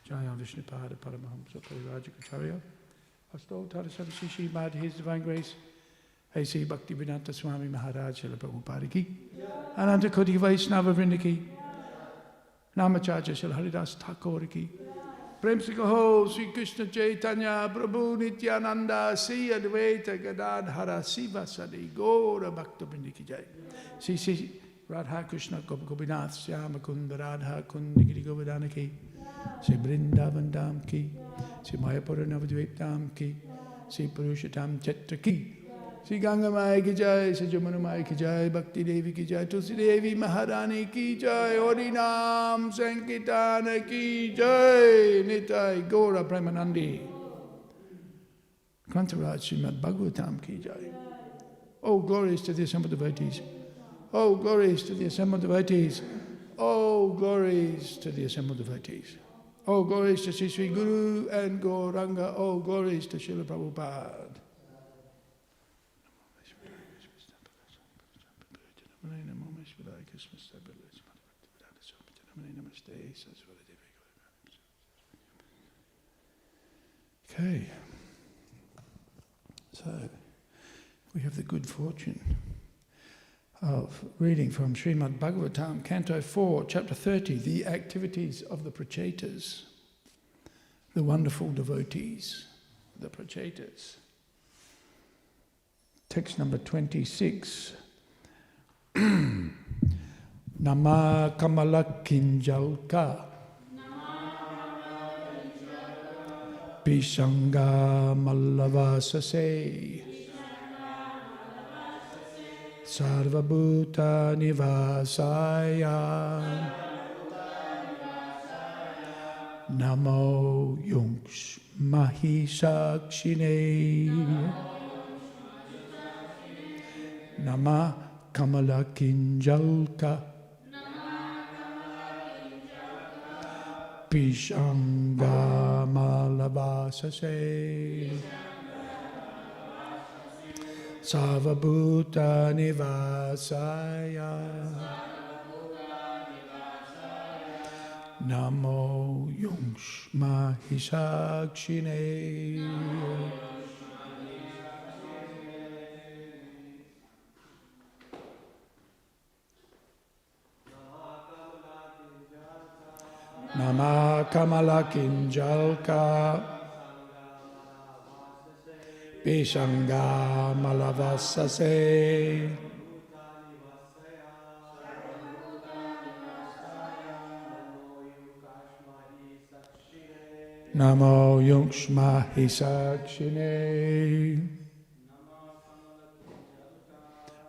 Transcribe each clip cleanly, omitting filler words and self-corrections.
Jaya Vishnupada Paramahamsa Parivajikacharya. Asto Tadasana Śrīmad, His Divine Grace. Hey, see Bhaktivedanta Swami Maharaj Srila Prabhupada ki. Ananta Koti Vaishnava Vrinda ki. Namacharya Srila Haridas Thakur ki. Prem se kaho Sri Krishna Chaitanya Prabhu Nityananda Sri Advaita Gadadhara Siva Sadi Gaura Bhakta Vrinda ki jai. Sri Radha Krishna Gopinath Syama Kunda Radha Kundi Giri Govardhana ki. Sri Vrindavan Dham ki. Sri Mayapura Navadvip Dham ki. Sri Purushotam Chitra ki. Sri Ganga Mai ki jai, Sri Jamuna Mai ki jai, Bhakti Devi ki jai, Tulsi Devi Maharani ki jai, Harinam Sankirtana ki jai, Nitai Gaura Premanandi. Krantaraj Śrīmad Bhāgavatam ki jai. Oh, glories to the assembled devotees. Oh, glories to the assembled devotees. Oh, glories to the assembled devotees. Oh, glories to Sri Sri Guru and Gauranga. Oh, glories to Srila Prabhupada. Okay, so we have the good fortune of reading from Śrīmad Bhāgavatam, Canto 4, Chapter 30, the activities of the Prachetas, the wonderful devotees, the Prachetas. Text number 26. Nama Kamala Kinjalka Pishanga Mallavasase Sarvabhuta Nivasaya Namo Yunks Mahishakshine Nama Kamala Kinjalka Pishanga Malavasase Sarvabhuta Nivasaya Namo Yunks Mahishakshine. Nama Kamala Kinjalka Pishanga Malavasase Namo Yunks Mahishakshine.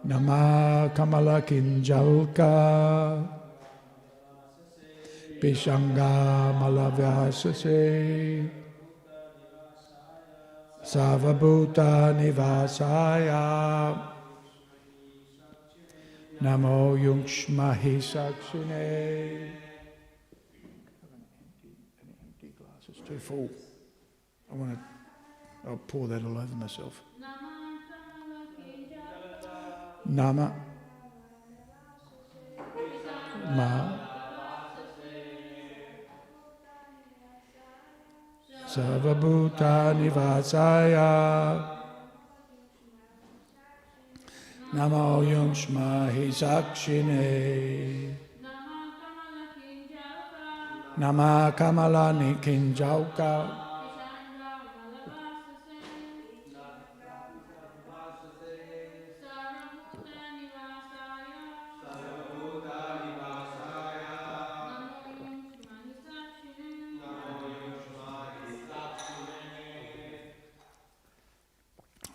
Nama Kamala Kinjalka Pishanga Malavasase Sarvabhuta Nivasaya Namo Yunks Mahishakshine. Empty glass, it's too full. I'll pour that all over myself. Nama Ma Sarvabhuta Nivasaya Namo Yunks Mahishakshine. Nama Kamala Kinjalka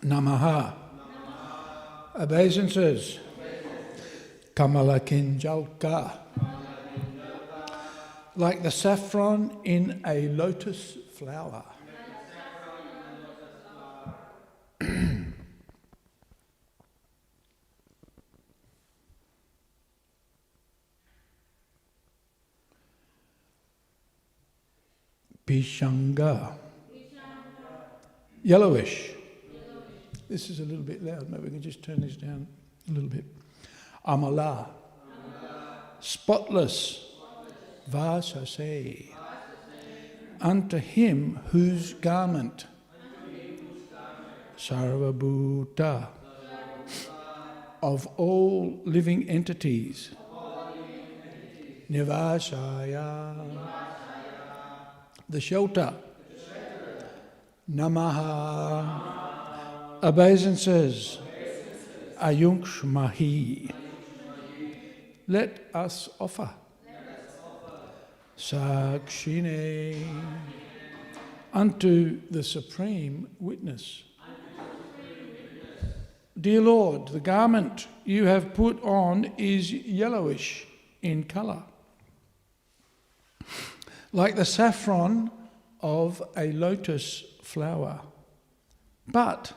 Namaha. Obeisances. Kamala Kinjalka. Like the saffron in a lotus flower. Pishanga. Yellowish. This is a little bit loud. Maybe we can just turn this down a little bit. Amala. Spotless. Vasase. unto him whose garment, Sarvabhuta, of all living entities, Nivasaya, the shelter, Namaha, obeisances, Ayunshmahi, let us offer, Sakshine, unto the Supreme Witness. Dear Lord, the garment you have put on is yellowish in colour, like the saffron of a lotus flower, but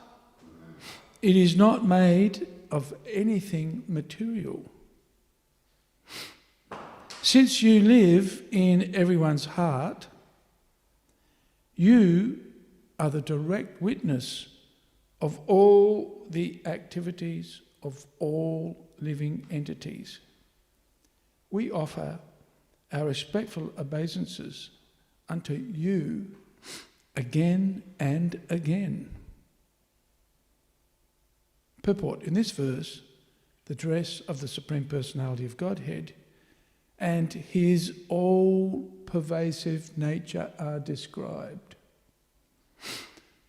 it is not made of anything material. Since you live in everyone's heart, you are the direct witness of all the activities of all living entities. We offer our respectful obeisances unto you again and again. Purport: in this verse, the dress of the Supreme Personality of Godhead and his all-pervasive nature are described.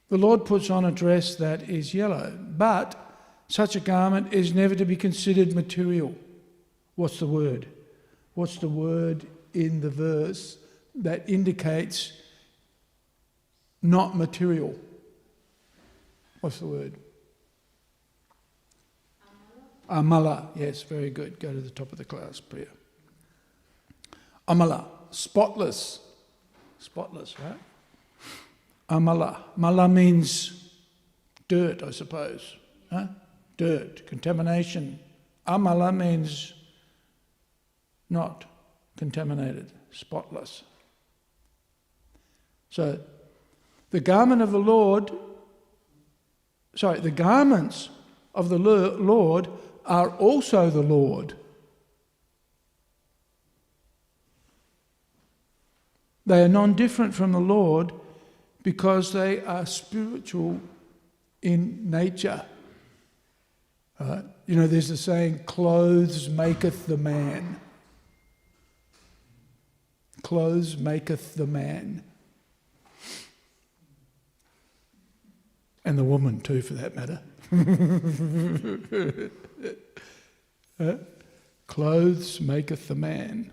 The Lord puts on a dress that is yellow, but such a garment is never to be considered material. What's the word? What's the word in the verse that indicates not material? What's the word? Amala. Yes, very good. Go to the top of the class, Priya. Amala, spotless. Spotless, right? Amala. Mala means dirt, I suppose. Huh? Dirt, contamination. Amala means not contaminated, spotless. So, the garments of the Lord are also the Lord. They are non-different from the Lord because they are spiritual in nature. Right? You know, there's the saying, clothes maketh the man. Clothes maketh the man. And the woman too, for that matter. Clothes maketh the man.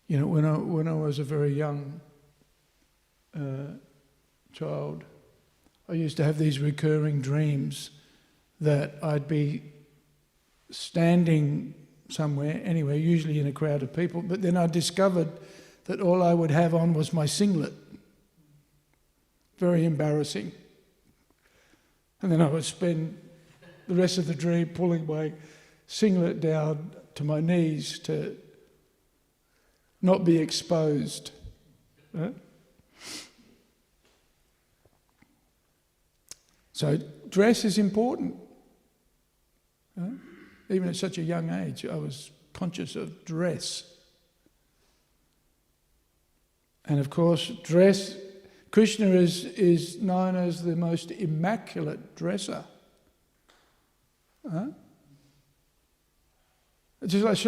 You know, when I was a very young child, I used to have these recurring dreams that I'd be standing somewhere, anywhere, usually in a crowd of people, but then I discovered that all I would have on was my singlet. Very embarrassing. And then I would spend the rest of the dream pulling my singlet down to my knees to not be exposed. Right? So dress is important. Right? Even at such a young age, I was conscious of dress. And of course, dress, Krishna is known as the most immaculate dresser. Huh? Just like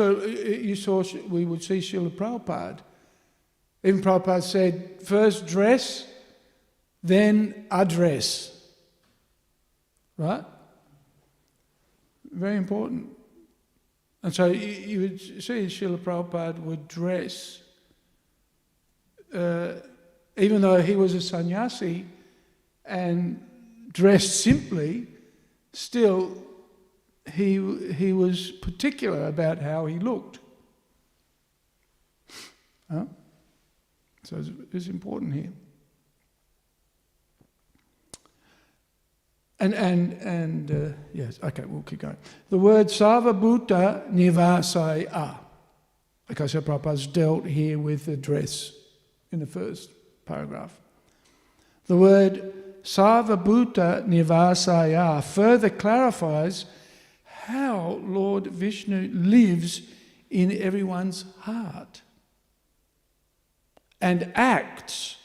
we would see Srila Prabhupada. Even Prabhupada said, first dress, then address. Right? Very important. And so you would see Srila Prabhupada would dress, even though he was a sannyasi and dressed simply, still he was particular about how he looked. Huh? So it's important here. And yes, okay, we'll keep going. The word Sarvabhuta Nivasaya. Okay, so Prabhupada's dealt here with the dress in the first paragraph. The word Sarvabhuta Nivasaya further clarifies how Lord Vishnu lives in everyone's heart and acts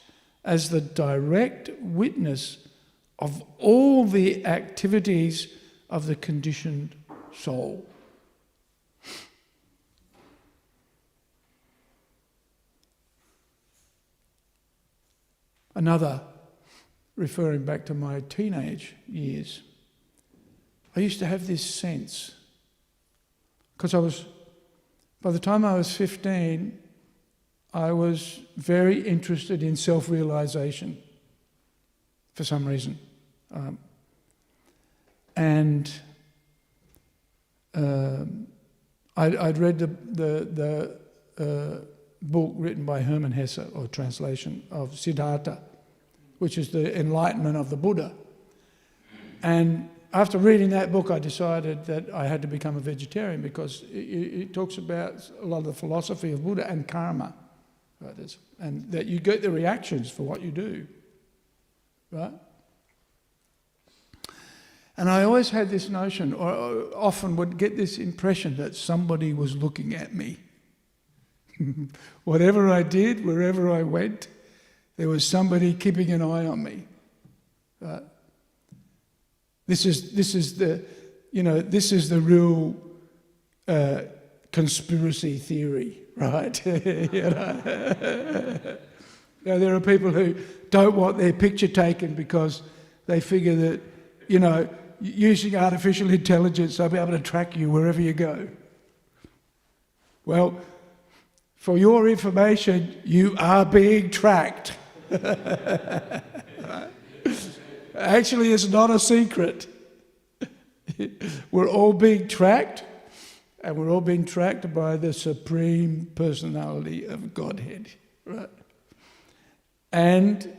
as the direct witness of all the activities of the conditioned soul. Another, referring back to my teenage years, I used to have this sense, because by the time I was 15, I was very interested in self-realization for some reason. I'd read the book written by Hermann Hesse, or translation of Siddhartha, which is the enlightenment of the Buddha. And after reading that book, I decided that I had to become a vegetarian, because it talks about a lot of the philosophy of Buddha and karma, right? And that you get the reactions for what you do, right? And I always had this notion, or often would get this impression, that somebody was looking at me. Whatever I did, wherever I went, there was somebody keeping an eye on me. Right? This is the real conspiracy theory, right? There are people who don't want their picture taken because they figure that, using artificial intelligence, they'll be able to track you wherever you go. Well, for your information, you are being tracked. Actually, it's not a secret. We're all being tracked, and we're all being tracked by the Supreme Personality of Godhead, right? And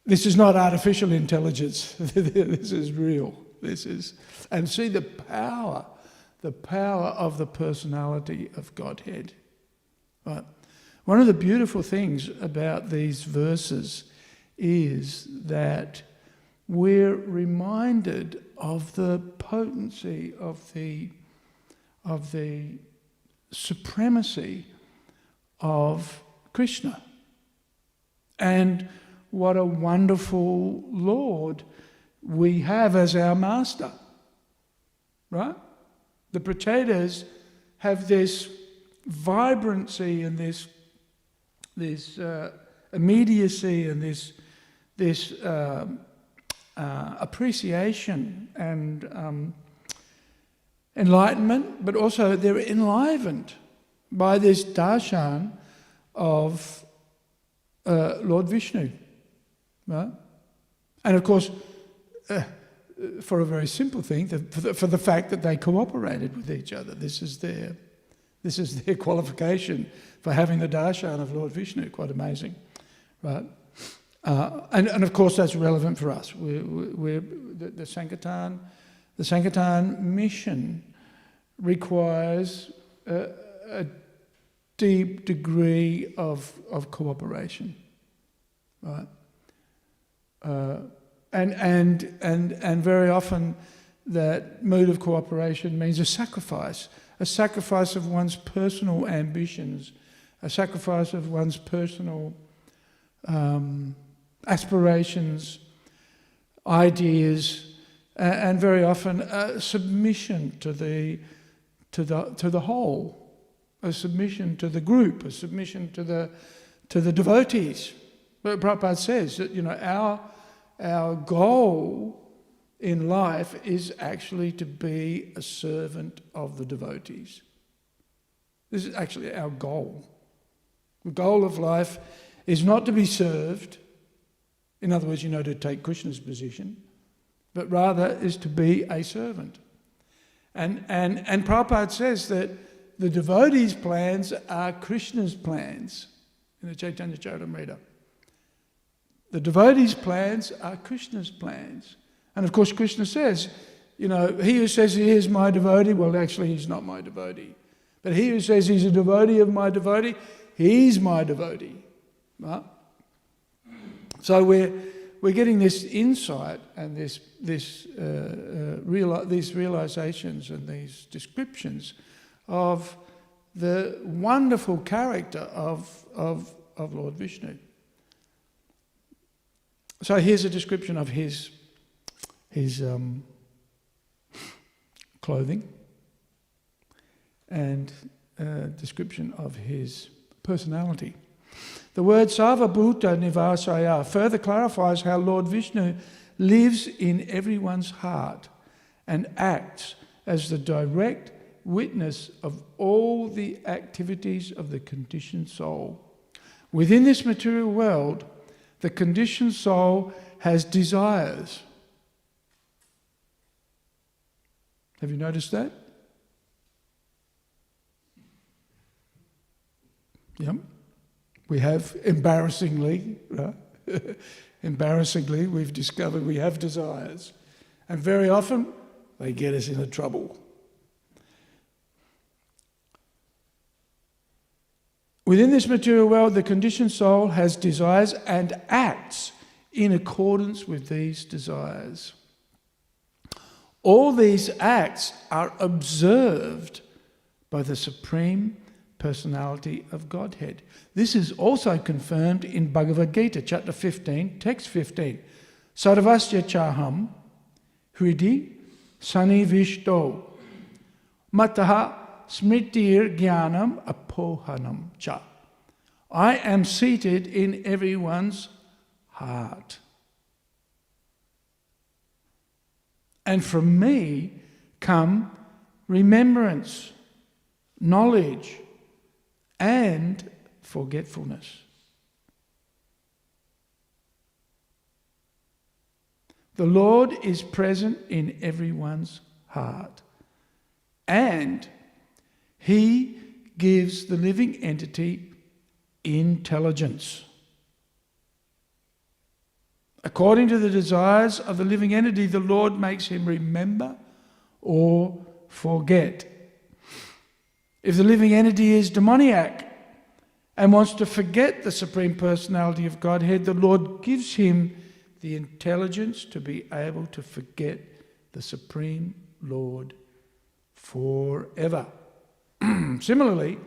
this is not artificial intelligence. This is real. And see the power of the personality of Godhead. Right? One of the beautiful things about these verses is that we're reminded of the potency of the supremacy of Krishna, and what a wonderful Lord we have as our master, right? The Prachetas have this vibrancy and this immediacy and this appreciation and enlightenment, but also they're enlivened by this darshan of Lord Vishnu, right? And of course, for a very simple thing, for the fact that they cooperated with each other. This is their qualification for having the darshan of Lord Vishnu. Quite amazing, right? And of course that's relevant for us. We're the Sankirtan mission requires a deep degree of cooperation, right? And very often that mood of cooperation means a sacrifice of one's personal ambitions, a sacrifice of one's personal aspirations, ideas, and very often a submission to the whole, a submission to the group, a submission to the devotees. But Prabhupada says that our goal in life is actually to be a servant of the devotees. This is actually our goal. The goal of life is not to be served, in other words, to take Krishna's position, but rather is to be a servant. And Prabhupada says that the devotees' plans are Krishna's plans in the Chaitanya Charitamrita. The devotees' plans are Krishna's plans. And of course Krishna says, he who says he is my devotee, well actually he's not my devotee. But he who says he's a devotee of my devotee, he's my devotee. Right? So we're getting this insight and these realizations and these descriptions of the wonderful character of Lord Vishnu. So here's a description of his clothing and a description of his personality. The word Sarvabhuta Nivasaya further clarifies how Lord Vishnu lives in everyone's heart and acts as the direct witness of all the activities of the conditioned soul. Within this material world, the conditioned soul has desires. Have you noticed that? Yep. We have, embarrassingly, right? Embarrassingly, we've discovered we have desires. And very often, they get us into trouble. Within this material world, the conditioned soul has desires and acts in accordance with these desires. All these acts are observed by the Supreme Personality of Godhead. This is also confirmed in Bhagavad Gita, chapter 15, text 15. Sarvasya chaham hridi sanivishto mataha smritir jnanam apohanam cha. I am seated in everyone's heart. And from me come remembrance, knowledge, and forgetfulness. The Lord is present in everyone's heart, and He gives the living entity intelligence. According to the desires of the living entity, the Lord makes him remember or forget. If the living entity is demoniac and wants to forget the Supreme Personality of Godhead, the Lord gives him the intelligence to be able to forget the Supreme Lord forever. Similarly,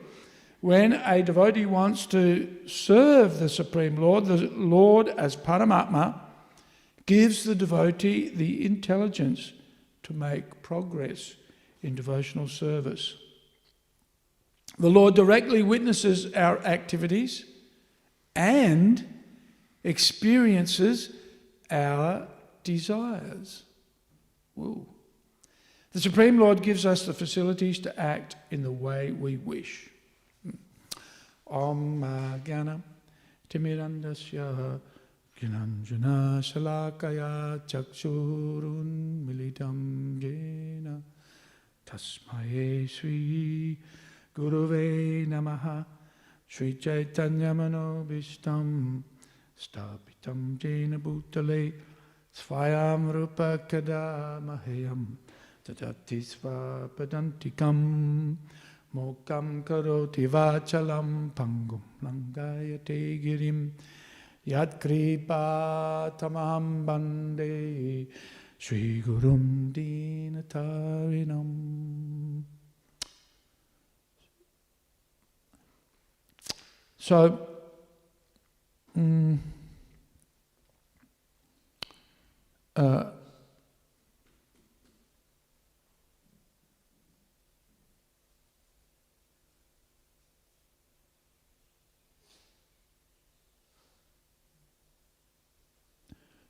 when a devotee wants to serve the Supreme Lord, the Lord as Paramatma gives the devotee the intelligence to make progress in devotional service. The Lord directly witnesses our activities and experiences our desires. Whoa. The Supreme Lord gives us the facilities to act in the way we wish. Om Jnana Timirandasya Gyananjana Shalakaya Chakshurun Militam Jena Tasmaye Sri Guruve Namaha Sri Chaitanya Manobishtam Stapitam Jena Bhutale Svayam Rupa Kada Mahayam Tadati Svapadantikam Mokam Karoti Vachalam Pangum Langayate Girim Yat Kripa Tamam Bande Sri Gurum Dinatarinam. So,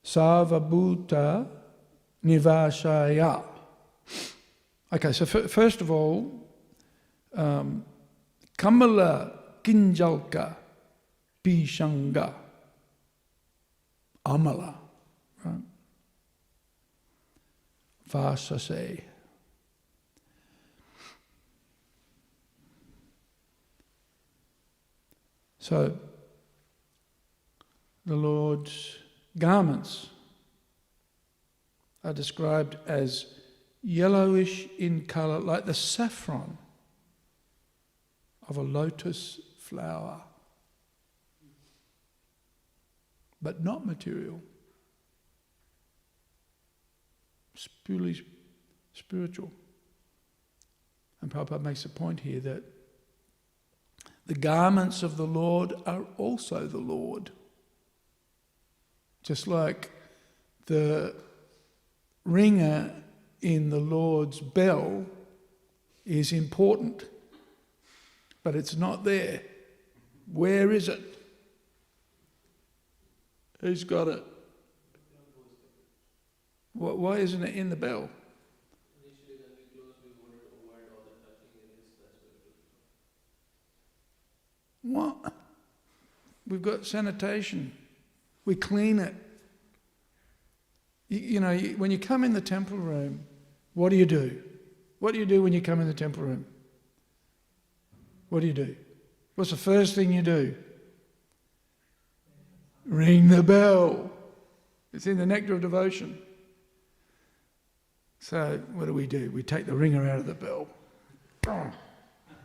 Sarvabhuta Nivasaya. Okay, so first of all, Kamala Kinjalka Pishanga Amala, right? Vasase. So, the Lord's garments are described as yellowish in colour, like the saffron of a lotus flower, but not material, purely spiritual. And Prabhupada makes a point here that the garments of the Lord are also the Lord. Just like the ringer in the Lord's bell is important, but it's not there. Where is it? Who's got it? Why isn't it in the bell? Initially when we closed, we wanted to avoid all the touching areas. That's why we took it. What? We've got sanitation. We clean it. When you come in the temple room, what do you do? What do you do when you come in the temple room? What do you do? What's the first thing you do? Ring the bell. It's in the nectar of devotion. So what do? We take the ringer out of the bell. Oh,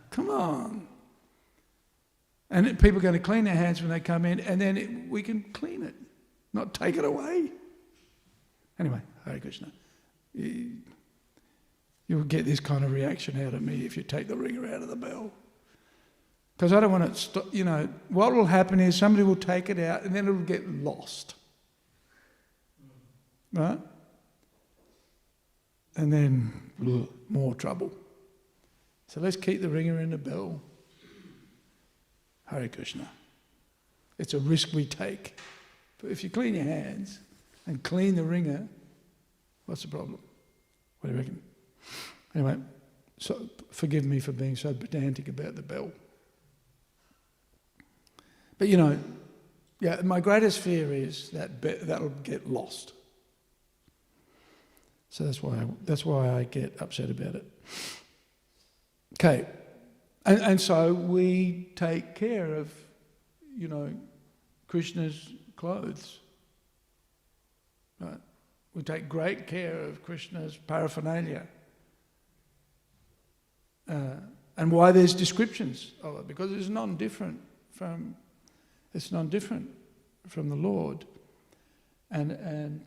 come on. And people are going to clean their hands when they come in, and then we can clean it, not take it away. Anyway, Hare Krishna. You'll get this kind of reaction out of me if you take the ringer out of the bell. Because I don't want it, what will happen is somebody will take it out and then it'll get lost. Right? And then more trouble. So let's keep the ringer in the bell. Hare Krishna. It's a risk we take. But if you clean your hands and clean the ringer, what's the problem? What do you reckon? Anyway, so forgive me for being so pedantic about the bell. But my greatest fear is that that'll get lost. So that's why I get upset about it. Okay, and so we take care of, Krishna's clothes. Right? We take great care of Krishna's paraphernalia. And why there's descriptions of it, because it's non-different from the Lord, and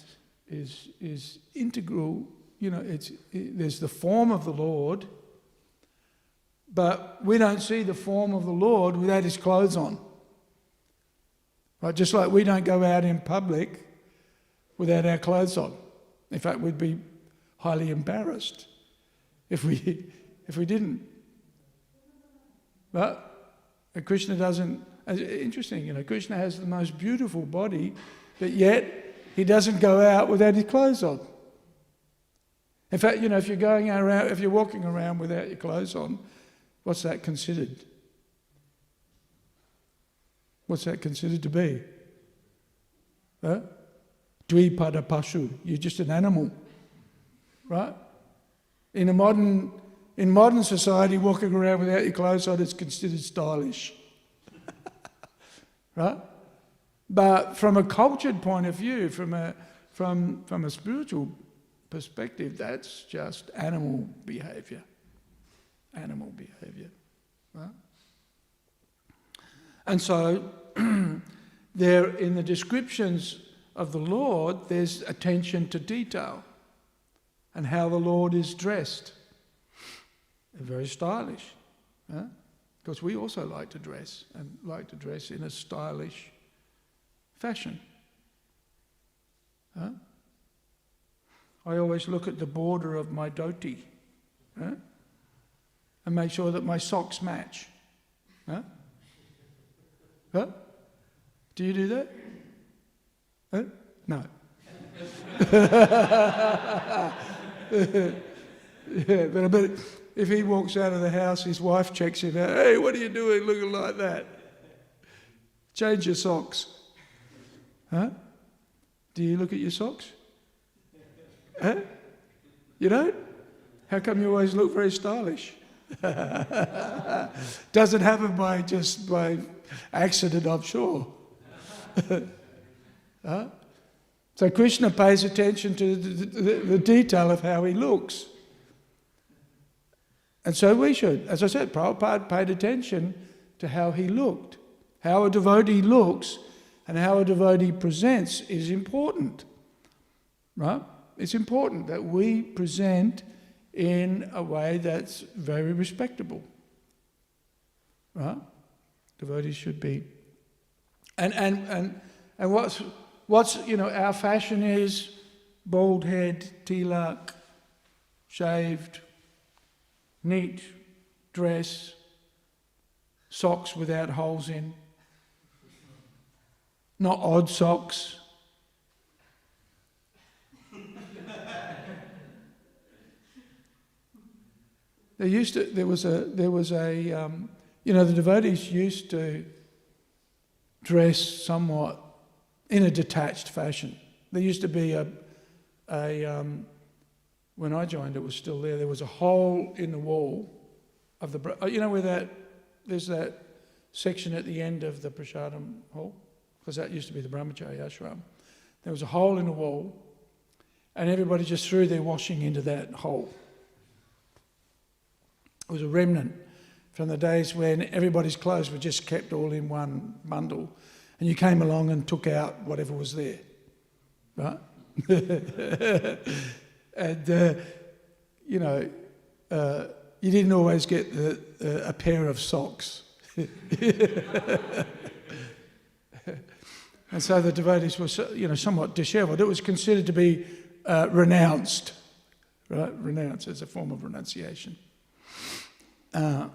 is integral. There's the form of the Lord, but we don't see the form of the Lord without his clothes on. Right? Just like we don't go out in public without our clothes on. In fact, we'd be highly embarrassed if we didn't. But Krishna doesn't. Interesting, Krishna has the most beautiful body, but yet he doesn't go out without his clothes on. In fact, if you're walking around without your clothes on, what's that considered? What's that considered to be? Dvipada pashu. You're just an animal, right? In modern society, walking around without your clothes on is considered stylish. Right? But from a cultured point of view, from a spiritual perspective, that's just animal behavior. Animal behavior. Right? And so there, in the descriptions of the Lord, there's attention to detail and how the Lord is dressed. Very stylish. Huh? Because we also like to dress, and like to dress in a stylish fashion. Huh? I always look at the border of my dhoti, huh? And make sure that my socks match. Huh? Huh? Do you do that? Huh? No. Yeah, but I bet if he walks out of the house, his wife checks him out. Hey, what are you doing looking like that? Change your socks. Huh? Do you look at your socks? Huh? You don't? How come you always look very stylish? Doesn't happen by accident, I'm sure. Huh? So Krishna pays attention to the detail of how he looks. And so we should. As I said, Prabhupada paid attention to how he looked. How a devotee looks and how a devotee presents is important. Right? It's important that we present in a way that's very respectable. Right? Devotees should be. And what's our fashion is bald head, tilak, shaved, neat dress, socks without holes in, not odd socks. There was a the devotees used to dress somewhat in a detached fashion. There used to be when I joined, it was still there. There was a hole in the wall of the, where there's that section at the end of the prasadam hall, because that used to be the brahmacharya ashram. There was a hole in the wall, and everybody just threw their washing into that hole. It was a remnant from the days when everybody's clothes were just kept all in one bundle, and you came along and took out whatever was there, right? And you didn't always get a pair of socks. And so the devotees were, somewhat dishevelled. It was considered to be renounced, right? Renounced as a form of renunciation. So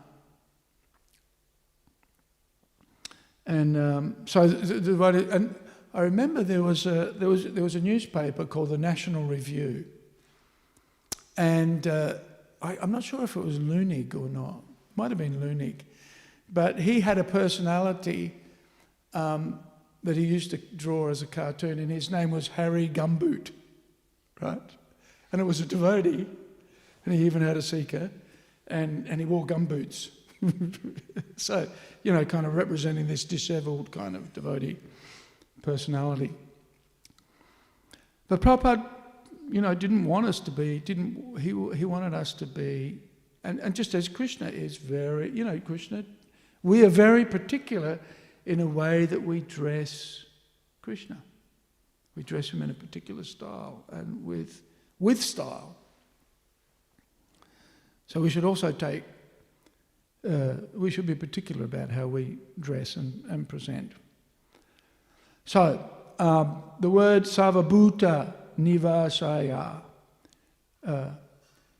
the devotees, and I remember there was a newspaper called the National Review, and I'm not sure if it was Lunig or not. Might have been Lunig, but he had a personality that he used to draw as a cartoon, and his name was Hare Gumboot, right? And it was a devotee, and he even had a seeker, and he wore gumboots. So, kind of representing this dishevelled kind of devotee personality. But Prabhupada, didn't want us to be, he wanted us to be, and just as Krishna is very, Krishna, we are very particular in a way that we dress Krishna. We dress him in a particular style and with style. So we should also we should be particular about how we dress and present. So, the word Sarvabhuta Nivasaya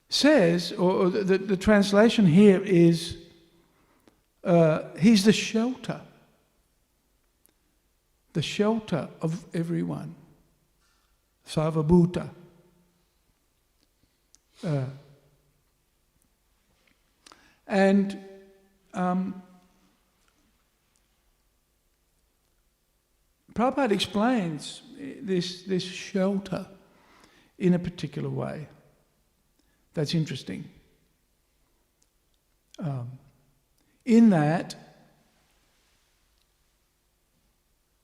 says, or the translation here is, he's the shelter of everyone. Sarvabhuta. And Prabhupada explains this shelter in a particular way. That's interesting. In that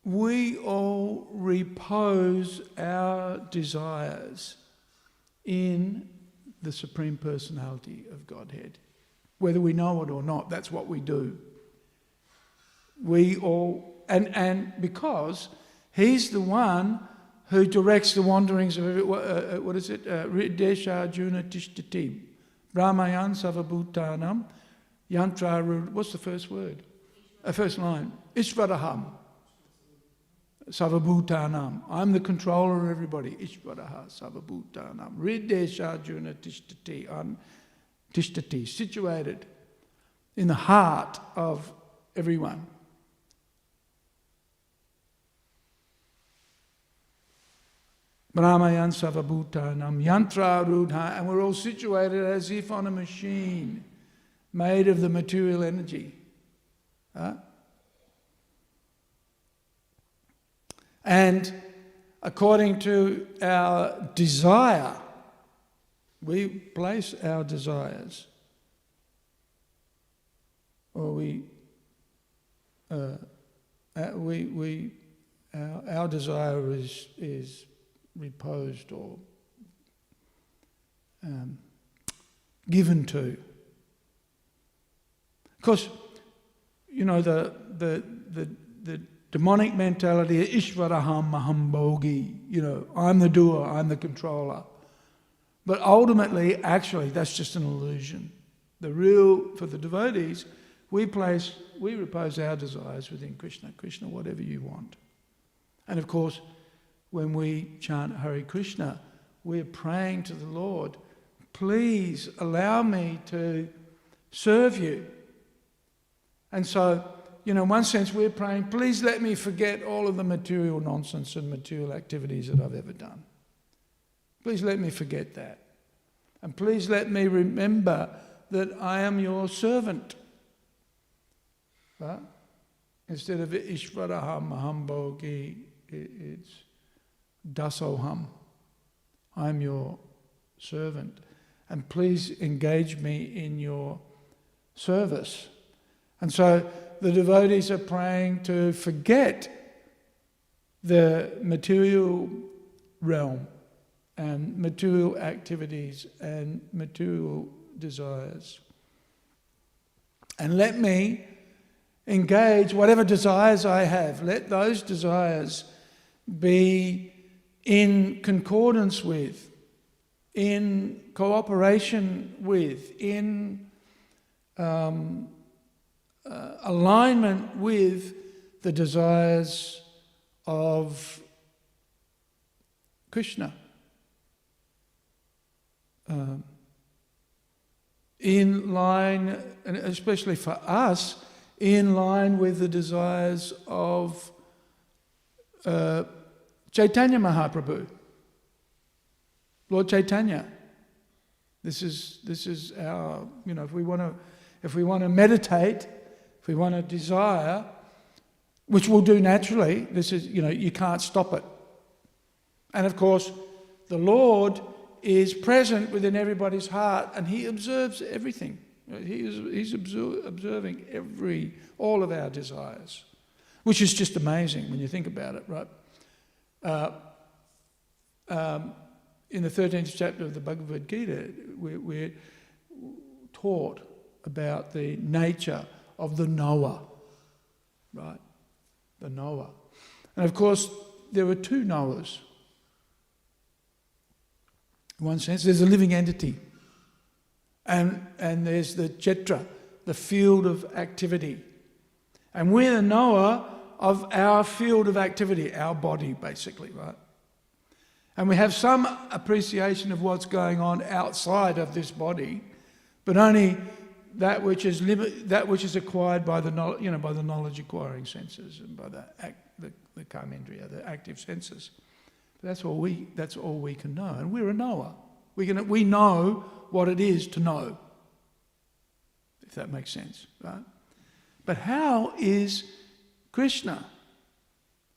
we all repose our desires in the Supreme Personality of Godhead. Whether we know it or not, that's what we do. We all, and because he's the one who directs the wanderings of every, Desha Arjuna Tishtati, Brahmayan Savabhutanam, Yantra, what's the first word? First line, Ishvaraham, Savabhutanam. I'm the controller of everybody, Ishvaraha Savabhutanam. Desha Arjuna Tishtati, I'm Tishtati, situated in the heart of everyone. Brahmayan Savabhutanam Yantra Rudha, and we're all situated as if on a machine made of the material energy. And according to our desire, we place our desires, or our desire is reposed or given to. Because the demonic mentality is Ishvaraham Maham Bhogi. I'm the doer, I'm the controller. But ultimately, actually, that's just an illusion. The real, for the devotees, we repose our desires within Krishna. Krishna, whatever you want. And of course, when we chant Hare Krishna, we're praying to the Lord, please allow me to serve you. And so, in one sense, we're praying, please let me forget all of the material nonsense and material activities that I've ever done. Please let me forget that. And please let me remember that I am your servant. Right? Instead of Ishvaraham Aham Bhogi, it's Dasoham. I'm your servant. And please engage me in your service. And so the devotees are praying to forget the material realm and material activities and material desires. And let me engage whatever desires I have. Let those desires be in concordance with, in cooperation with, in alignment with the desires of Krishna. In line, and especially for us, in line with the desires of Chaitanya Mahaprabhu, Lord Chaitanya. This is our, if we want to meditate, if we want to desire, which we'll do naturally, this is, you can't stop it. And of course, the Lord is present within everybody's heart, and He observes everything. He's observing all of our desires, which is just amazing when you think about it, right? In the 13th chapter of the Bhagavad Gita, we're taught about the nature of the knower, right? The knower. And of course, there are two knowers. In one sense, there's a living entity. And there's the Chetra, the field of activity. And we're the knower of our field of activity, our body, basically, right? And we have some appreciation of what's going on outside of this body, but only that which is acquired by the by the knowledge acquiring senses and by the karmendriya, the active senses. But that's all we can know, and we're a knower. We know what it is to know, if that makes sense, right? But how is Krishna?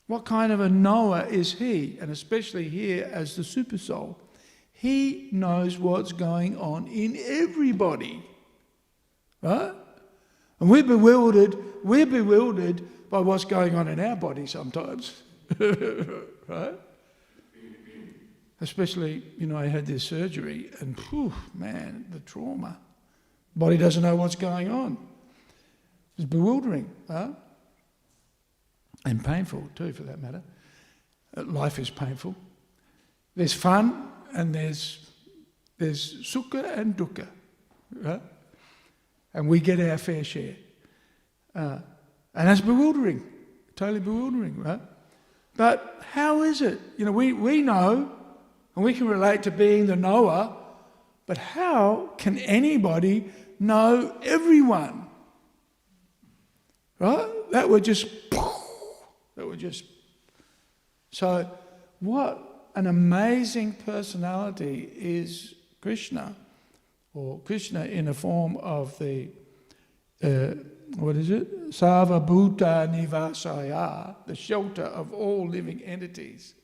What kind of a knower is He? And especially here as the super soul, He knows what's going on in everybody, right? And we're bewildered by what's going on in our body sometimes, right? Especially, I had this surgery and, man, the trauma. Body doesn't know what's going on. It's bewildering, huh? And painful too, for that matter. Life is painful. There's fun and there's sukha and dukkha, right? And we get our fair share. And that's bewildering, totally bewildering, right? But how is it? We know, and we can relate to being the knower, but how can anybody know everyone? Right? That would just... So what an amazing personality is Krishna, or Krishna in the form of the, Sarva Bhuta Nivasaya, the shelter of all living entities.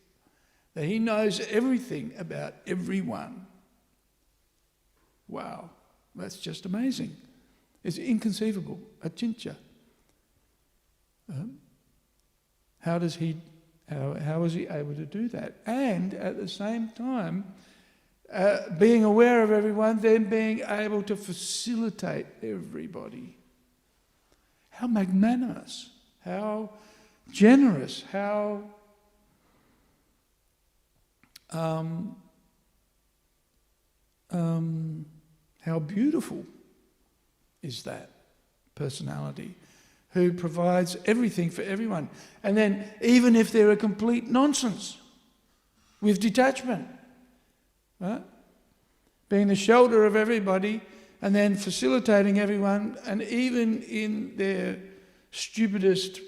That He knows everything about everyone. Wow, that's just amazing. It's inconceivable, achintya. How is He able to do that? And at the same time, being aware of everyone, then being able to facilitate everybody. How magnanimous, how generous, how how beautiful is that personality who provides everything for everyone. And then even if they're a complete nonsense, with detachment, right? Being the shelter of everybody and then facilitating everyone, and even in their stupidest,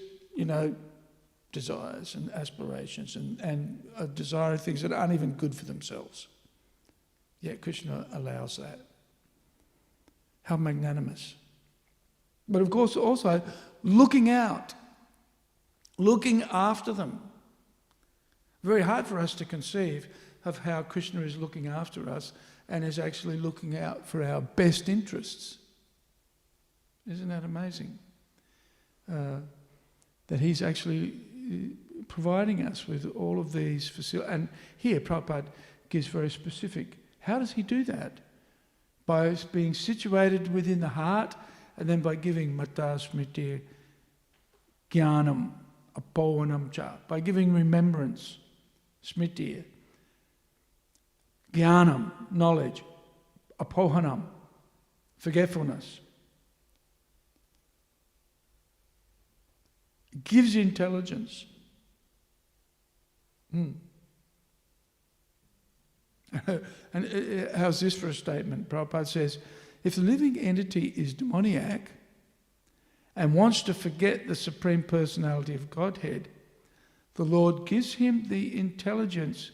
desires and aspirations and desiring things that aren't even good for themselves. Yet Krishna allows that. How magnanimous. But of course also looking out, looking after them. Very hard for us to conceive of how Krishna is looking after us and is actually looking out for our best interests. Isn't that amazing? That he's actually providing us with all of these facilities. And here Prabhupada gives very specific. How does he do that? By being situated within the heart, and then by giving mata smriti jnanam apohanam cha, by giving remembrance, smriti, jnanam, knowledge, apohanam, forgetfulness. Gives intelligence. And how's this for a statement? Prabhupada says, if the living entity is demoniac and wants to forget the Supreme Personality of Godhead, the Lord gives him the intelligence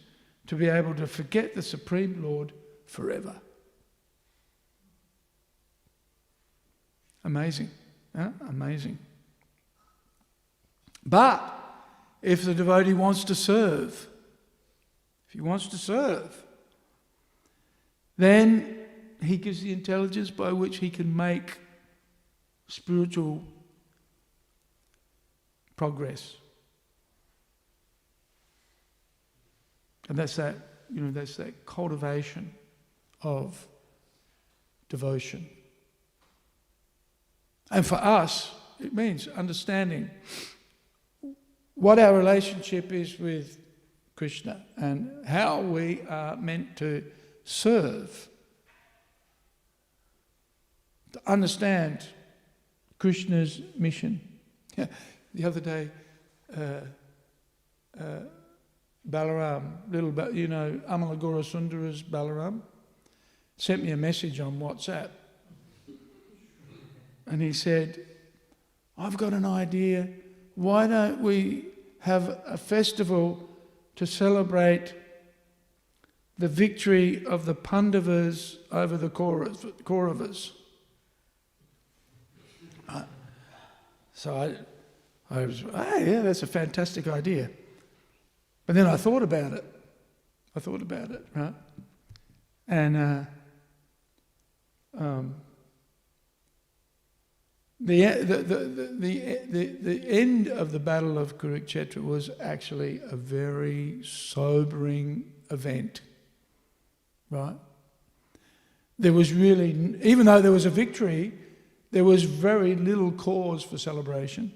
to be able to forget the Supreme Lord forever. Amazing. Huh? Amazing. But if the devotee wants to serve, then he gives the intelligence by which he can make spiritual progress. And that's that cultivation of devotion. And for us, it means understanding what our relationship is with Krishna and how we are meant to serve. To understand Krishna's mission. The other day, Balaram, Amalagura Sundara's Balaram, sent me a message on WhatsApp. And he said, I've got an idea. Why don't we have a festival to celebrate the victory of the Pandavas over the Kauravas? So I was, yeah, that's a fantastic idea. But then I thought about it. Right? And the end of the Battle of Kurukshetra was actually a very sobering event, right? There was really, even though there was a victory, there was very little cause for celebration,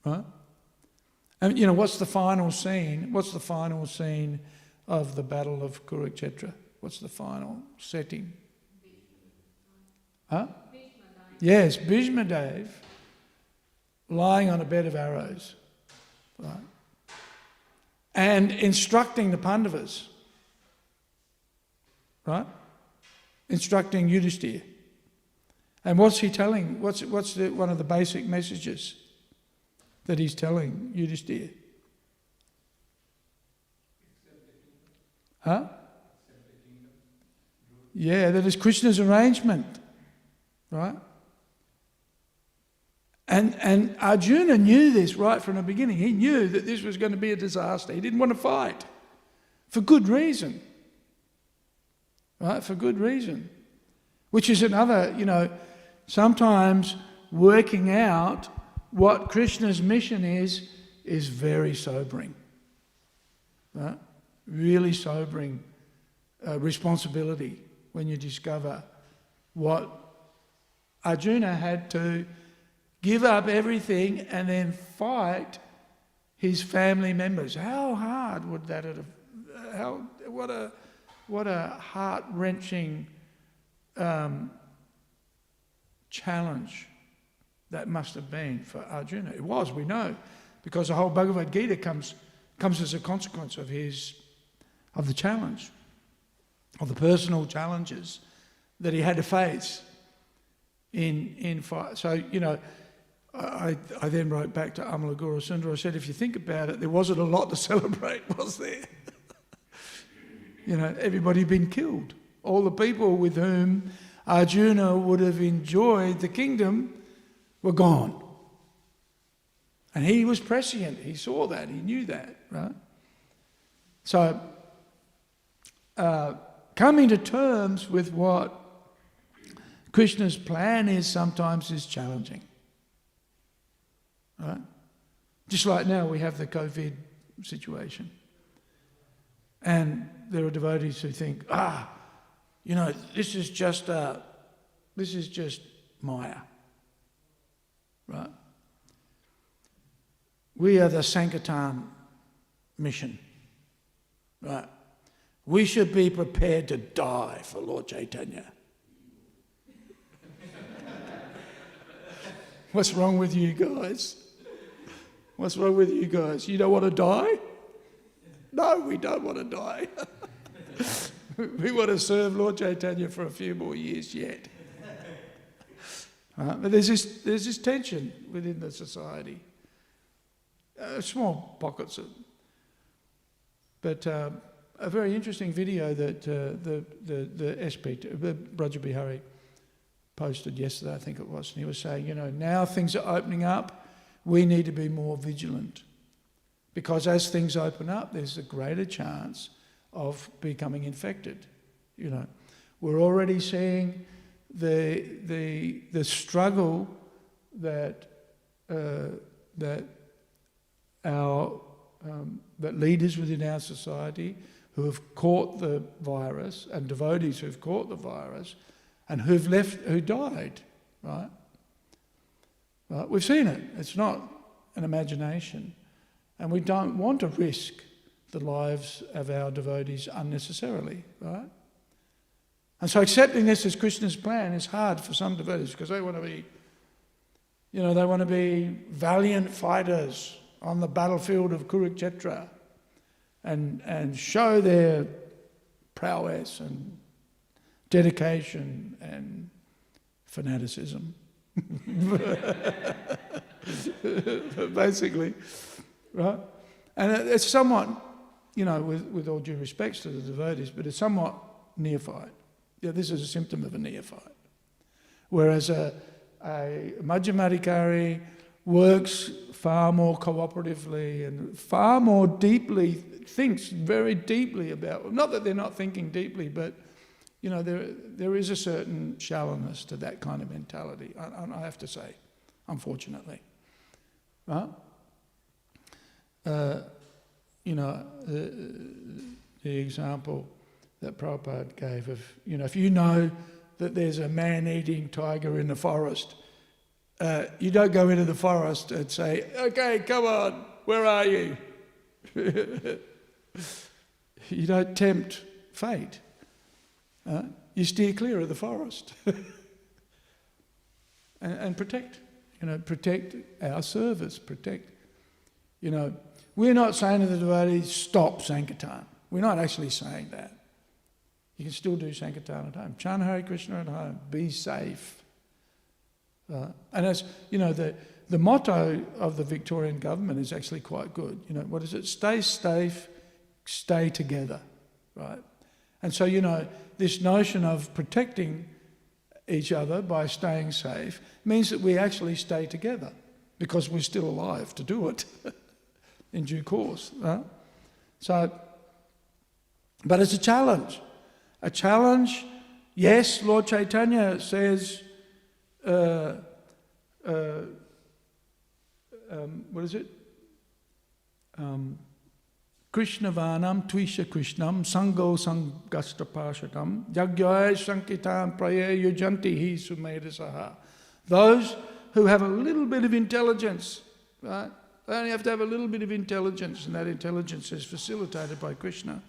right? And what's the final scene? What's the final scene of the Battle of Kurukshetra? What's the final setting? Huh? Yes, Bhishma Dev lying on a bed of arrows, right? And instructing the Pandavas, right? Instructing Yudhishthira. And what's he telling? What's one of the basic messages that he's telling Yudhishthira? Huh? Yeah, that is Krishna's arrangement, right? And Arjuna knew this right from the beginning. He knew that this was going to be a disaster. He didn't want to fight. For good reason. Right? For good reason. Which is another, sometimes working out what Krishna's mission is very sobering. Right? Really sobering responsibility when you discover what Arjuna had to give up everything and then fight his family members. How hard would that have? What heart-wrenching challenge that must have been for Arjuna. It was, we know, because the whole Bhagavad Gita comes as a consequence of the challenge, of the personal challenges that he had to face in fight. So, I then wrote back to Amalaguru Sundara. I said, if you think about it, there wasn't a lot to celebrate, was there? Everybody had been killed. All the people with whom Arjuna would have enjoyed the kingdom were gone. And he was prescient. He saw that. He knew that, right? So, coming to terms with what Krishna's plan is sometimes is challenging. Right? Just like now we have the COVID situation. And there are devotees who think, this is just Maya. Right? We are the Sankirtan mission. Right? We should be prepared to die for Lord Chaitanya. What's wrong with you guys? What's wrong with you guys? You don't want to die? No, we don't want to die. We want to serve Lord Chaitanya for a few more years yet. But there's this tension within the society. Small pockets of, but a very interesting video that the SP, Braja Hare, posted yesterday, I think it was, and he was saying, now things are opening up, we need to be more vigilant. Because as things open up, there's a greater chance of becoming infected. We're already seeing the struggle that leaders within our society who have caught the virus, and devotees who've caught the virus, and who died, right? We've seen it. It's not an imagination. And we don't want to risk the lives of our devotees unnecessarily, right? And so accepting this as Krishna's plan is hard for some devotees because they want to be, they want to be valiant fighters on the battlefield of Kurukshetra and show their prowess and dedication and fanaticism. Basically, right? And it's somewhat, with all due respects to the devotees, but it's somewhat neophyte. Yeah, this is a symptom of a neophyte. Whereas a Madhyamadikari works far more cooperatively and far more deeply, thinks very deeply about, not that they're not thinking deeply, but there is a certain shallowness to that kind of mentality, I have to say, unfortunately. Right? The example that Prabhupada gave of, if you know that there's a man-eating tiger in the forest, you don't go into the forest and say, okay, come on, where are you? You don't tempt fate. You steer clear of the forest and protect our service, we're not saying to the devotees, stop Sankirtan. We're not actually saying that. You can still do Sankirtan at home. Chant Hare Krishna at home. Be safe. And as the motto of the Victorian government is actually quite good. What is it? Stay safe, stay together, right? And so, this notion of protecting each other by staying safe means that we actually stay together because we're still alive to do it in due course. Right? So, but it's a challenge. A challenge, yes, Lord Chaitanya says, what is it? Krishnavanam Tvisha Krishnam Sango Sangasta Pashatam Jagyaya Sankitam Praye Yujanti Hi Sumedhasaha. Those who have a little bit of intelligence, right? They only have to have a little bit of intelligence, and that intelligence is facilitated by Krishna.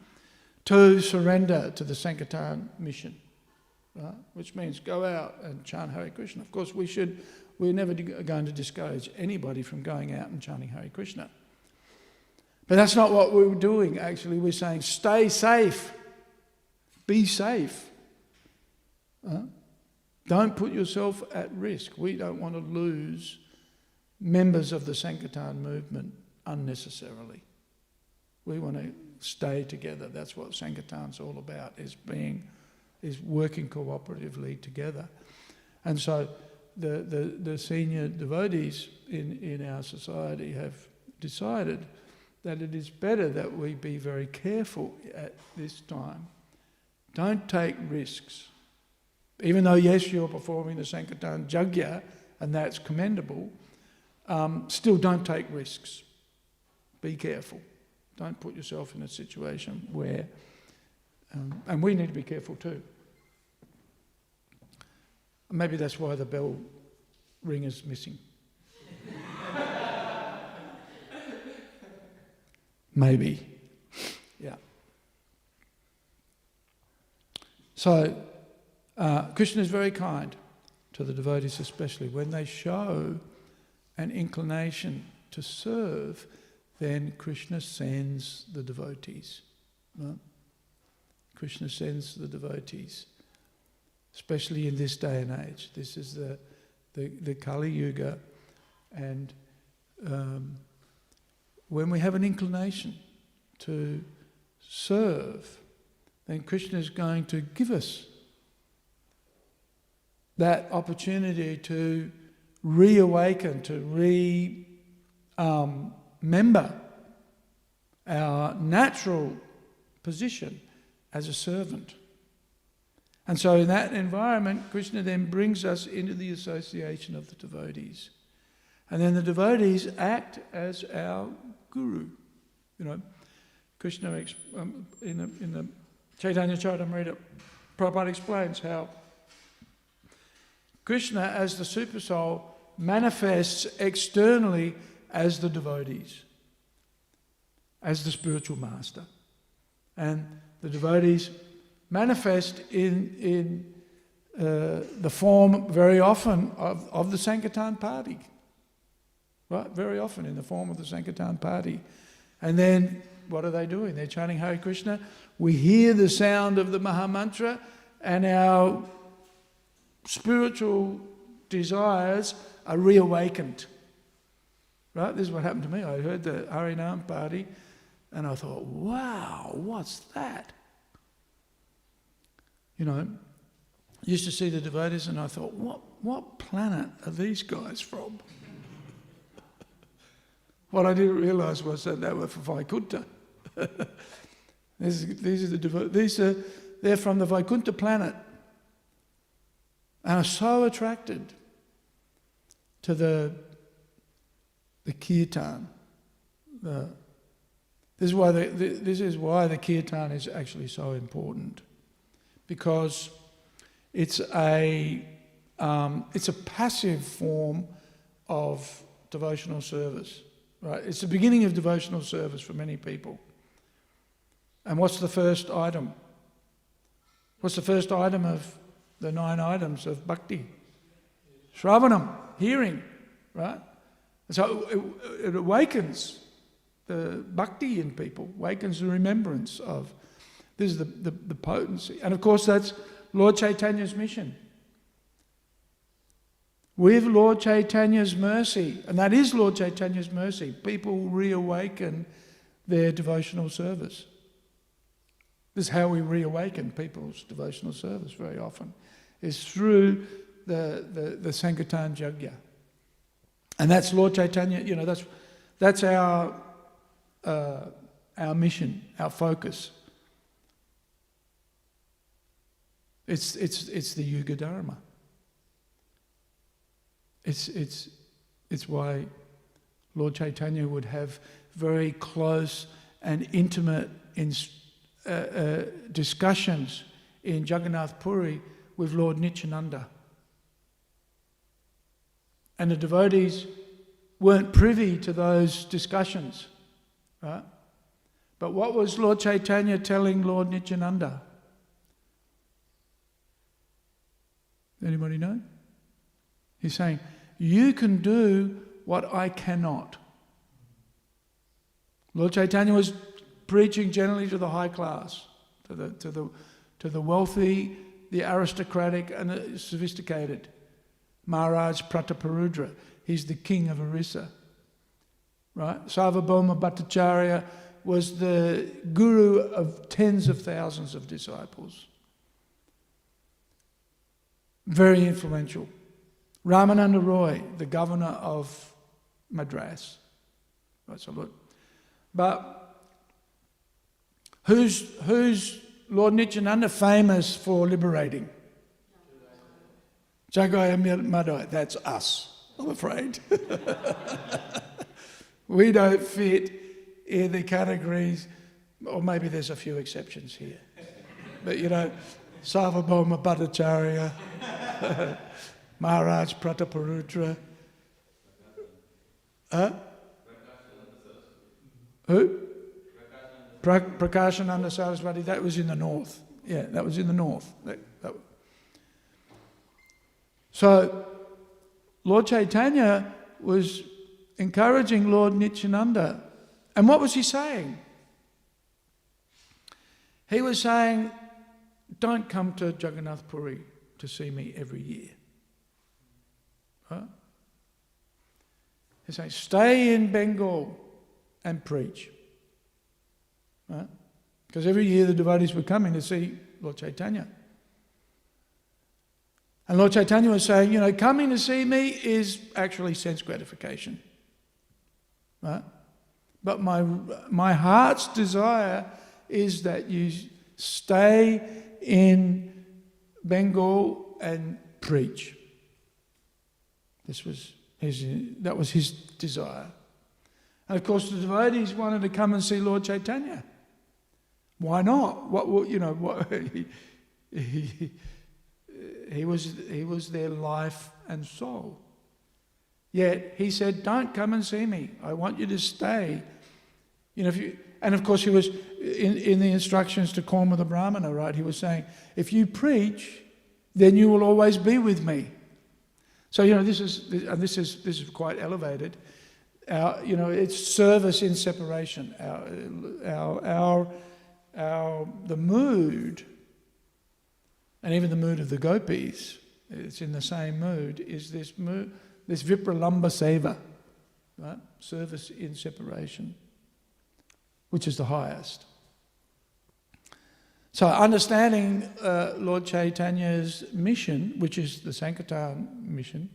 to surrender to the Sankirtan mission, right? Which means go out and chant Hare Krishna. Of course, we're never going to discourage anybody from going out and chanting Hare Krishna. But that's not what we're doing, actually. We're saying stay safe, be safe. Don't put yourself at risk. We don't want to lose members of the Sankirtan movement unnecessarily. We want to stay together. That's what Sankirtan's all about, is working cooperatively together. And so the senior devotees in our society have decided that it is better that we be very careful at this time. Don't take risks. Even though, yes, you're performing the Sankirtan Yajna, and that's commendable, still don't take risks. Be careful. Don't put yourself in a situation where... and we need to be careful too. Maybe that's why the bell ringer's missing. Maybe. Yeah. So, Krishna is very kind to the devotees, especially when they show an inclination to serve. Then Krishna sends the devotees. Right? Krishna sends the devotees, especially in this day and age. This is the Kali Yuga, and when we have an inclination to serve, then Krishna is going to give us that opportunity to reawaken, to remember our natural position as a servant. And so in that environment, Krishna then brings us into the association of the devotees. And then the devotees act as our guru. You know, Krishna, in the Chaitanya Charitamrita, Prabhupada explains how Krishna, as the Supersoul, manifests externally as the devotees, as the spiritual master. And the devotees manifest in the form very often of the Sankirtan party. Right? Very often in the form of the Sankirtan party. And then what are they doing? They're chanting Hare Krishna. We hear the sound of the Mahamantra, and our spiritual desires are reawakened. Right? This is what happened to me. I heard the Harinam party and I thought, wow, what's that? You know, I used to see the devotees and I thought, what planet are these guys from? What I didn't realise was that they were from Vaikuntha. These are the devotees. They're from the Vaikuntha planet, and are so attracted to the kirtan. This is why the kirtan is actually so important, because it's a passive form of devotional service. Right? It's the beginning of devotional service for many people. And what's the first item? What's the first item of the 9 items of bhakti? Shravanam, hearing, right? So it awakens the bhakti in people, awakens the remembrance of. This is the potency. And of course that's Lord Chaitanya's mission. With Lord Chaitanya's mercy, and that is Lord Chaitanya's mercy, people reawaken their devotional service. This is how we reawaken people's devotional service very often, is through the Sankirtan Yajna. And that's Lord Chaitanya, you know, that's our mission, our focus. It's the Yuga Dharma. It's why Lord Chaitanya would have very close and intimate discussions in Jagannath Puri with Lord Nityananda. And the devotees weren't privy to those discussions, right? But what was Lord Chaitanya telling Lord Nityananda? Anybody know? He's saying, you can do what I cannot. Lord Chaitanya was preaching generally to the high class, to the wealthy, the aristocratic, and the sophisticated. Maharaj Prataparudra, he's the king of Orissa. Right? Sarvabhauma Bhattacharya was the guru of tens of thousands of disciples. Very influential. Ramananda Roy, the governor of Madras. Right, so look. But who's Lord Nityananda famous for liberating? Jagaya Madai, that's us, I'm afraid. We don't fit in the categories, or maybe there's a few exceptions here. But Sarvabhauma Bhattacharya, Maharaj Prataparudra. Who? Prakashananda Saraswati, that was in the north. Yeah, that was in the north. So, Lord Chaitanya was encouraging Lord Nityananda. And what was he saying? He was saying, don't come to Jagannath Puri to see me every year. Right? He's saying, stay in Bengal and preach. Right? Because every year the devotees were coming to see Lord Chaitanya. And Lord Chaitanya was saying, coming to see me is actually sense gratification. Right? But my heart's desire is that you stay in Bengal and preach. That was his desire. And of course the devotees wanted to come and see Lord Chaitanya. Why not? He was their life and soul. Yet he said, don't come and see me. I want you to stay. And of course he was, in the instructions to Korma the Brahmana, right, he was saying, if you preach, then you will always be with me. So, this is quite elevated. It's service in separation. The mood, and even the mood of the gopis, it's in the same mood, is this mood, this Vipralamba Seva, right? Service in separation, which is the highest. So understanding Lord Chaitanya's mission, which is the Sankirtan mission,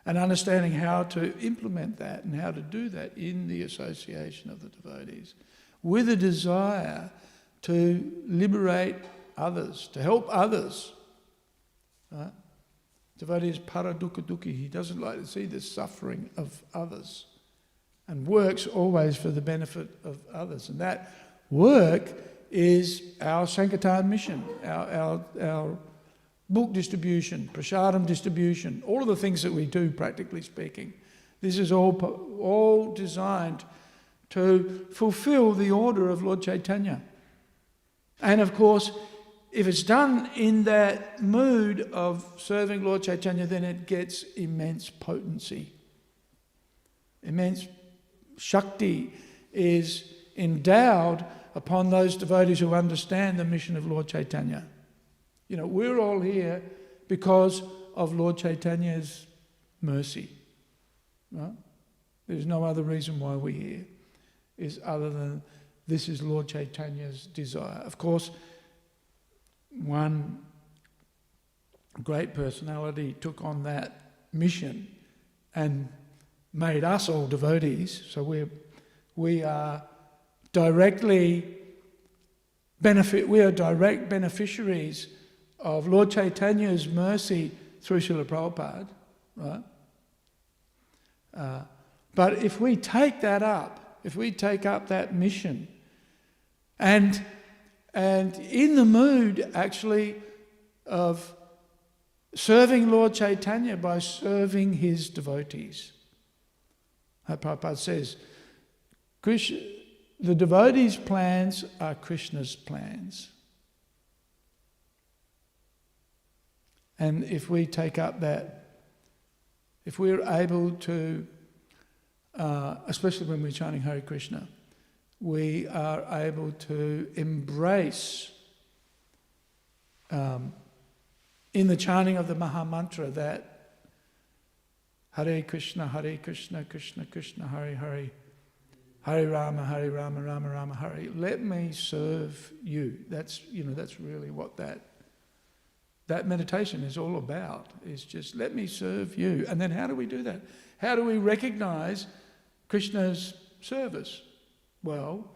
and understanding how to implement that and how to do that in the association of the devotees, with a desire to liberate others, to help others. Right? Devotee is paradukha dukhi. He doesn't like to see the suffering of others and works always for the benefit of others. And that work is our Sankirtan mission, our book distribution, prasadam distribution, all of the things that we do, practically speaking. This is all designed to fulfill the order of Lord Chaitanya. And of course, if it's done in that mood of serving Lord Chaitanya, then it gets immense potency. Immense Shakti is endowed upon those devotees who understand the mission of Lord Chaitanya. We're all here because of Lord Chaitanya's mercy. Right? There's no other reason why we're here, is other than this is Lord Chaitanya's desire. Of course, one great personality took on that mission and made us all devotees. So we are direct beneficiaries of Lord Chaitanya's mercy through Srila Prabhupada, right? But if we take that up, if we take up that mission, and in the mood actually of serving Lord Chaitanya by serving his devotees. Prabhupada says, the devotees' plans are Krishna's plans. And if we take up that, if we're able to, especially when we're chanting Hare Krishna, we are able to embrace in the chanting of the Maha Mantra that Hare Krishna, Krishna Krishna, Hare Hare, Hare Rama, Rama Rama, Hare. Let me serve you. That's really what that meditation is all about. Is just let me serve you. And then how do we do that? How do we recognize Krishna's service? Well,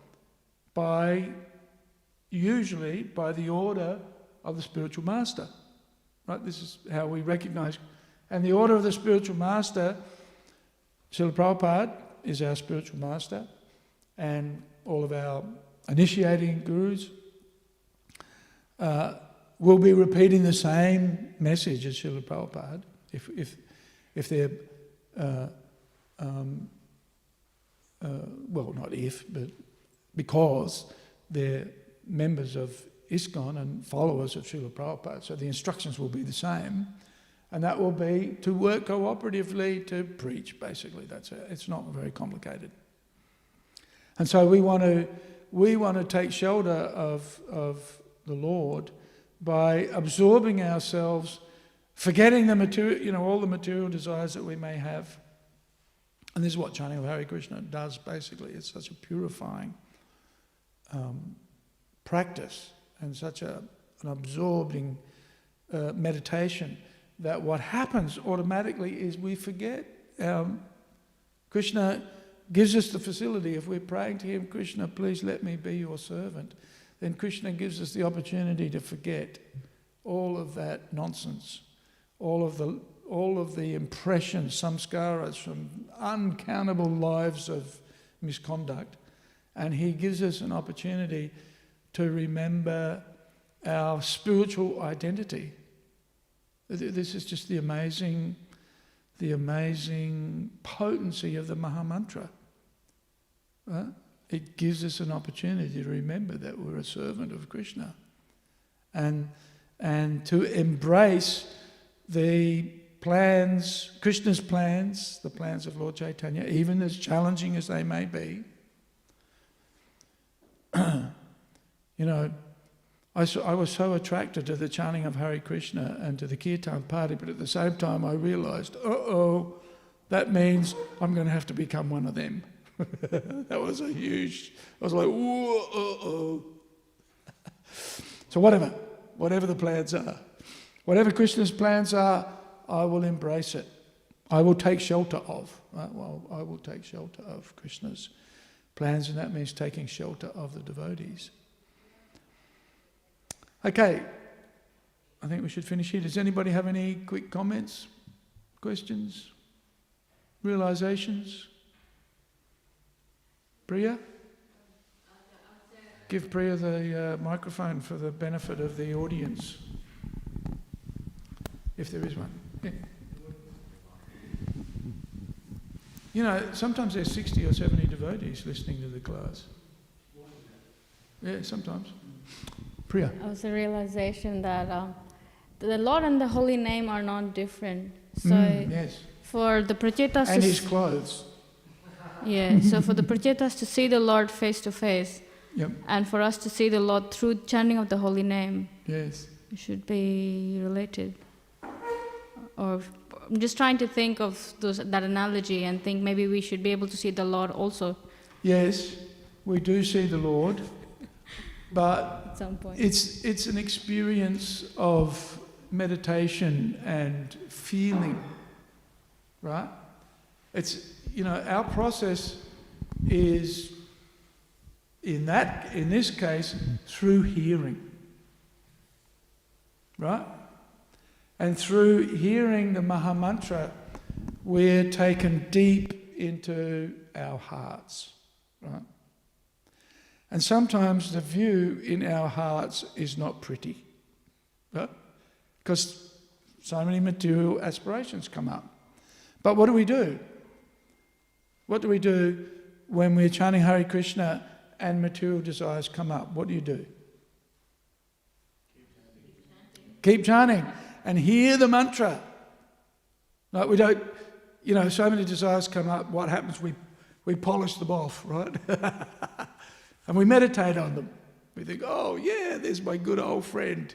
usually by the order of the spiritual master. Right? This is how we recognize. And the order of the spiritual master, Srila Prabhupada is our spiritual master, and all of our initiating gurus will be repeating the same message as Srila Prabhupada if they're well, not if, but because they're members of ISKCON and followers of Srila Prabhupada. So the instructions will be the same, and that will be to work cooperatively to preach, basically. It's not very complicated. And so we want to take shelter of the Lord by absorbing ourselves, forgetting the material, all the material desires that we may have. And this is what chanting of Hare Krishna does, basically. It's such a purifying practice and such an absorbing meditation that what happens automatically is we forget. Krishna gives us the facility. If we're praying to him, Krishna, please let me be your servant, then Krishna gives us the opportunity to forget all of that nonsense, all of the impressions, samskaras from uncountable lives of misconduct. And he gives us an opportunity to remember our spiritual identity. This is just the amazing potency of the Maha Mantra. Right? It gives us an opportunity to remember that we're a servant of Krishna, and to embrace the plans, Krishna's plans, the plans of Lord Chaitanya, even as challenging as they may be. I was so attracted to the chanting of Hare Krishna and to the Kirtan party, but at the same time I realized, that means I'm going to have to become one of them. That was I was like, whoa, So whatever the plans are, whatever Krishna's plans are, I will embrace it. I will take shelter of. Right? Well, I will take shelter of Krishna's plans, and that means taking shelter of the devotees. Okay, I think we should finish here. Does anybody have any quick comments, questions, realizations? Priya? Give Priya the microphone for the benefit of the audience, if there is one. Yeah. Sometimes there's 60 or 70 devotees listening to the class. Yeah, sometimes. Priya. It was a realization that the Lord and the Holy Name are not different. So yes. For the Prachetas and his clothes. Yeah, so for the Prachetas to see the Lord face to face, yep. And for us to see the Lord through chanting of the Holy Name, yes, it should be related. Or I'm just trying to think of that analogy and think maybe we should be able to see the Lord also. Yes, we do see the Lord, but at some point it's an experience of meditation and feeling, right? It's our process is in this case through hearing, right? And through hearing the Maha Mantra, we're taken deep into our hearts, right? And sometimes the view in our hearts is not pretty, right? Because so many material aspirations come up. But what do we do? What do we do when we're chanting Hare Krishna and material desires come up, what do? Keep chanting and hear the mantra. Like we don't, so many desires come up, what happens? We polish them off, right? And we meditate on them. We think, oh yeah, there's my good old friend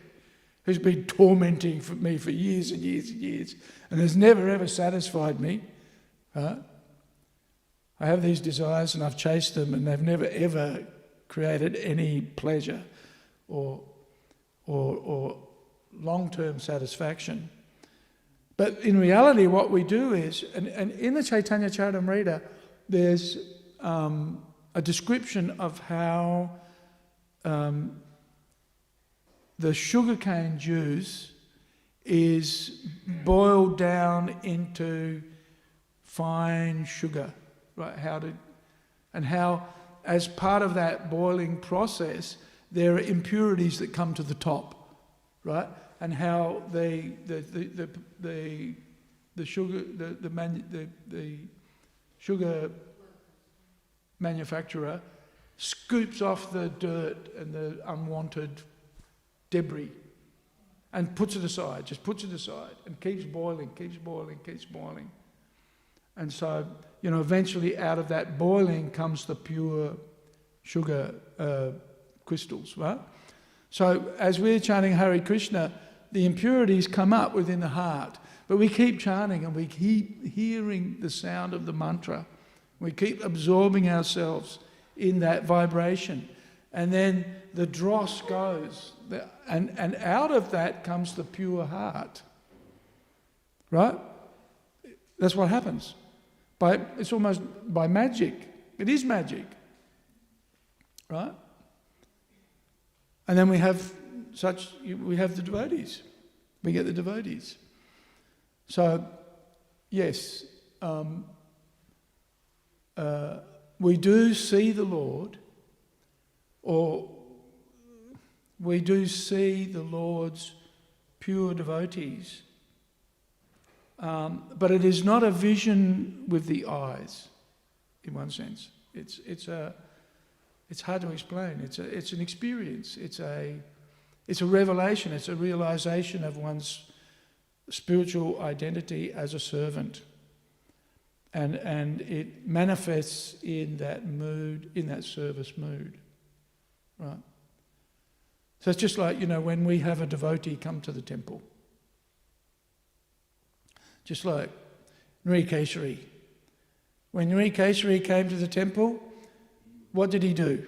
who's been tormenting me for years and years and years and has never ever satisfied me. Right? I have these desires and I've chased them and they've never ever created any pleasure or long-term satisfaction. But in reality what we do is, and in the Chaitanya Charitamrita there's a description of how the sugarcane juice is boiled down into fine sugar, right? How as part of that boiling process there are impurities that come to the top, right? And how the sugar manufacturer scoops off the dirt and the unwanted debris and puts it aside and keeps boiling. And so, eventually out of that boiling comes the pure sugar crystals, right? So as we're chanting Hare Krishna, the impurities come up within the heart, but we keep chanting and we keep hearing the sound of the mantra. We keep absorbing ourselves in that vibration. And then the dross goes. And out of that comes the pure heart. Right? That's what happens. It's almost by magic. It is magic. Right? And then we have the devotees. We get the devotees. So, yes, we do see the Lord, or we do see the Lord's pure devotees, but it is not a vision with the eyes, in one sense. It's hard to explain. It's an experience. It's a revelation. It's a realization of one's spiritual identity as a servant. And it manifests in that mood, in that service mood, right? So it's just like, when we have a devotee come to the temple. Just like Aniruddha. When Aniruddha came to the temple, what did he do?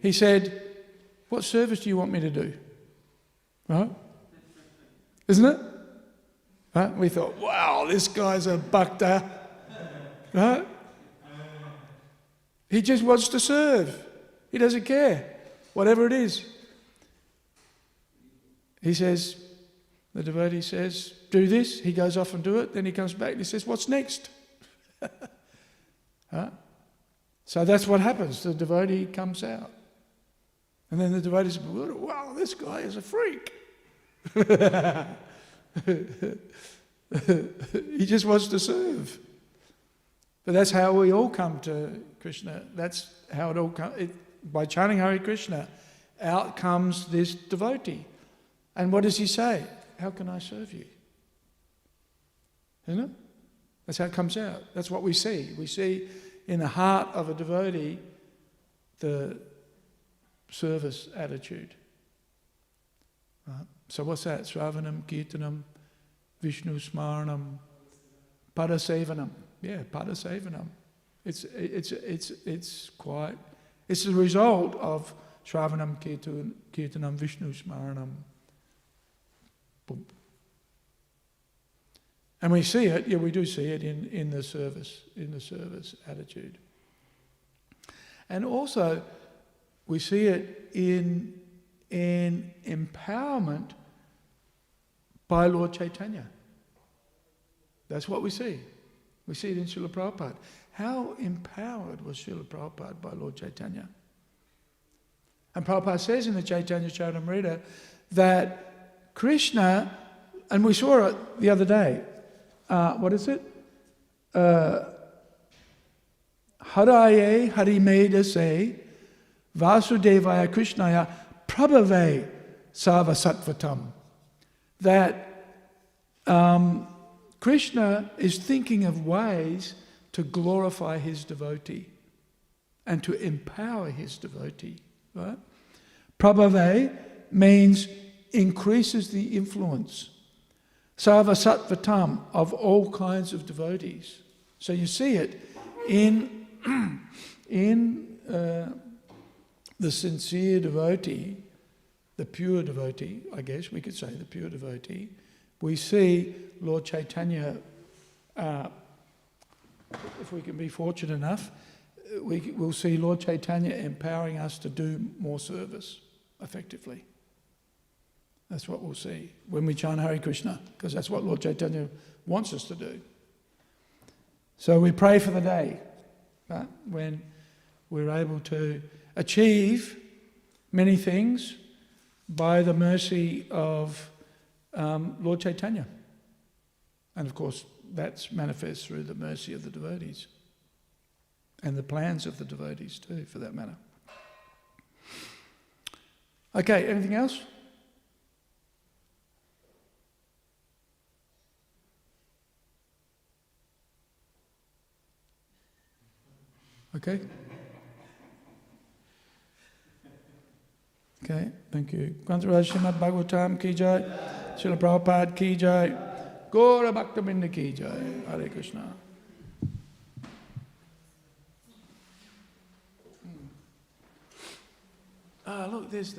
He said, what service do you want me to do? Right? Isn't it? Right? We thought, wow, this guy's a bhakta. Right? He just wants to serve. He doesn't care, whatever it is. He says, the devotee says, do this. He goes off and do it. Then he comes back and he says, what's next? Right? So that's what happens. The devotee comes out. And then the devotee says, wow, this guy is a freak. He just wants to serve. But that's how we all come to Krishna. That's how it all comes. By chanting Hare Krishna, out comes this devotee. And what does he say? How can I serve you? Isn't it? That's how it comes out. That's what we see. We see in the heart of a devotee the service attitude. Right? So what's that? Sravanam, Kirtanam, Vishnu Smaranam, Padasevanam. Yeah, Padasevanam. It's the result of Sravanam, Kirtanam, Vishnu Smaranam. Boom. And we see it, we do see it in the service attitude. And also we see it in empowerment by Lord Chaitanya. That's what we see. We see it in Srila Prabhupada. How empowered was Srila Prabhupada by Lord Chaitanya? And Prabhupada says in the Chaitanya Charitamrita that Krishna, and we saw it the other day, what is it? Haraye Harimedase Vasudevaya Krishnaya Prabhave Sarvasatvatam. That Krishna is thinking of ways to glorify his devotee and to empower his devotee. Right? Prabhave means increases the influence. Sarvasatvatam, of all kinds of devotees. So you see it in the sincere devotee, the pure devotee, I guess we could say the pure devotee. We see Lord Chaitanya, if we can be fortunate enough, we'll see Lord Chaitanya empowering us to do more service effectively. That's what we'll see when we chant Hare Krishna, because that's what Lord Chaitanya wants us to do. So we pray for the day when we're able to achieve many things by the mercy of Lord Chaitanya. And of course, that's manifest through the mercy of the devotees and the plans of the devotees too, for that matter. Okay, anything else? Okay. Okay, thank you. Śrīmad Bhāgavatam ki jai, Śrīla Prabhupada ki jai, Gaura Bhaktivedanta ki jai, Hare Krishna. Look, there's the